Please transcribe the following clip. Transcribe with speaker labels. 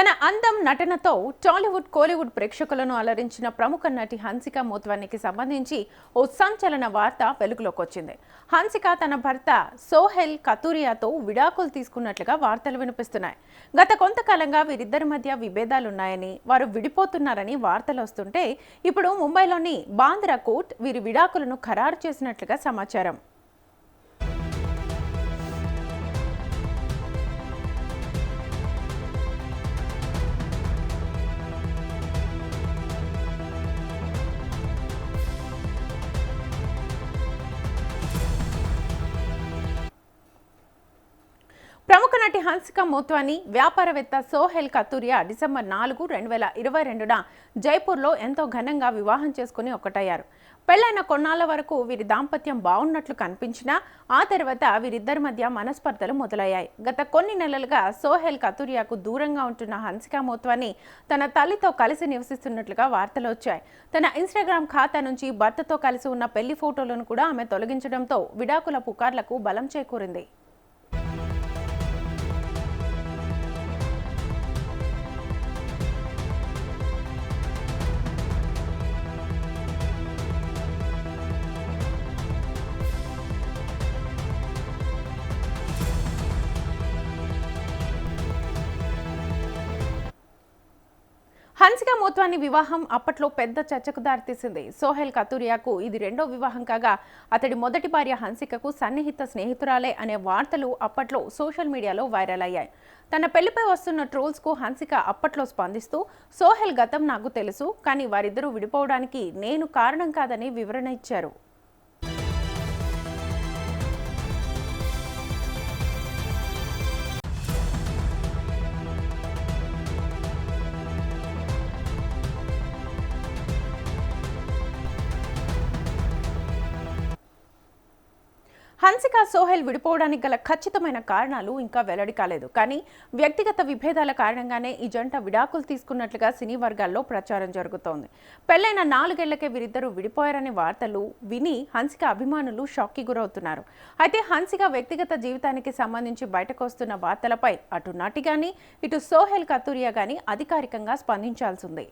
Speaker 1: తన అందం నటనతో టాలీవుడ్ కోలీవుడ్ ప్రేక్షకులను అలరించిన ప్రముఖ నటి హన్సిక మోత్వానికి సంబంధించి ఓ సంచలన వార్త వెలుగులోకి వచ్చింది. హన్సిక తన భర్త సోహెల్ కతూరియాతో విడాకులు తీసుకున్నట్లుగా వార్తలు వినిపిస్తున్నాయి. గత కొంతకాలంగా వీరిద్దరి మధ్య విభేదాలున్నాయని, వారు విడిపోతున్నారని వార్తలు వస్తుంటే ఇప్పుడు ముంబైలోని బాంద్రా కోర్ట్ వీరి విడాకులను ఖరారు చేసినట్లుగా సమాచారం. ప్రముఖ నటి హన్సిక మోత్వాని వ్యాపారవేత్త సోహెల్ కతూరియా డిసెంబర్ 4, 2022న జైపూర్లో ఎంతో ఘనంగా వివాహం చేసుకుని ఒక్కటయ్యారు. పెళ్లైన కొన్నాళ్ల వరకు వీరి దాంపత్యం బాగున్నట్లు కనిపించినా ఆ తర్వాత వీరిద్దరి మధ్య మనస్పర్ధలు మొదలయ్యాయి. గత కొన్ని నెలలుగా సోహెల్ కతూరియాకు దూరంగా ఉంటున్న హన్సిక మోత్వాని తన తల్లితో కలిసి నివసిస్తున్నట్లుగా వార్తలు వచ్చాయి. తన ఇన్స్టాగ్రామ్ ఖాతా నుంచి భర్తతో కలిసి ఉన్న పెళ్లి ఫోటోలను కూడా ఆమె తొలగించడంతో విడాకుల పుకార్లకు బలం చేకూరింది. హన్సిక మోత్వాని వివాహం అప్పట్లో పెద్ద చర్చకు దారితీసింది. సోహెల్ కతూరియాకు ఇది రెండో వివాహం కాగా అతడి మొదటి భార్య హన్సికకు సన్నిహిత స్నేహితురాలే అనే వార్తలు అప్పట్లో సోషల్ మీడియాలో వైరల్ అయ్యాయి. తన పెళ్లిపై వస్తున్న ట్రోల్స్కు హన్సిక అప్పట్లో స్పందిస్తూ సోహెల్ గతం నాకు తెలుసు, కానీ వారిద్దరూ విడిపోవడానికి నేను కారణం కాదని వివరణ ఇచ్చారు. హన్సిక సోహెల్ విడిపోవడానికి గల ఖచ్చితమైన కారణాలు ఇంకా వెల్లడి కాలేదు. కానీ వ్యక్తిగత విభేదాల కారణంగానే ఈ జంట విడాకులు తీసుకున్నట్లుగా సినీ వర్గాల్లో ప్రచారం జరుగుతోంది. పెళ్లైన 4 ఏళ్లకే వీరిద్దరూ విడిపోయారనే వార్తలు విని హన్సిక అభిమానులు షాక్కి గురవుతున్నారు. అయితే హన్సిక వ్యక్తిగత జీవితానికి సంబంధించి బయటకు వస్తున్న వార్తలపై అటు నటి గాని ఇటు సోహెల్ కతూరియా గాని అధికారికంగా స్పందించాల్సింది.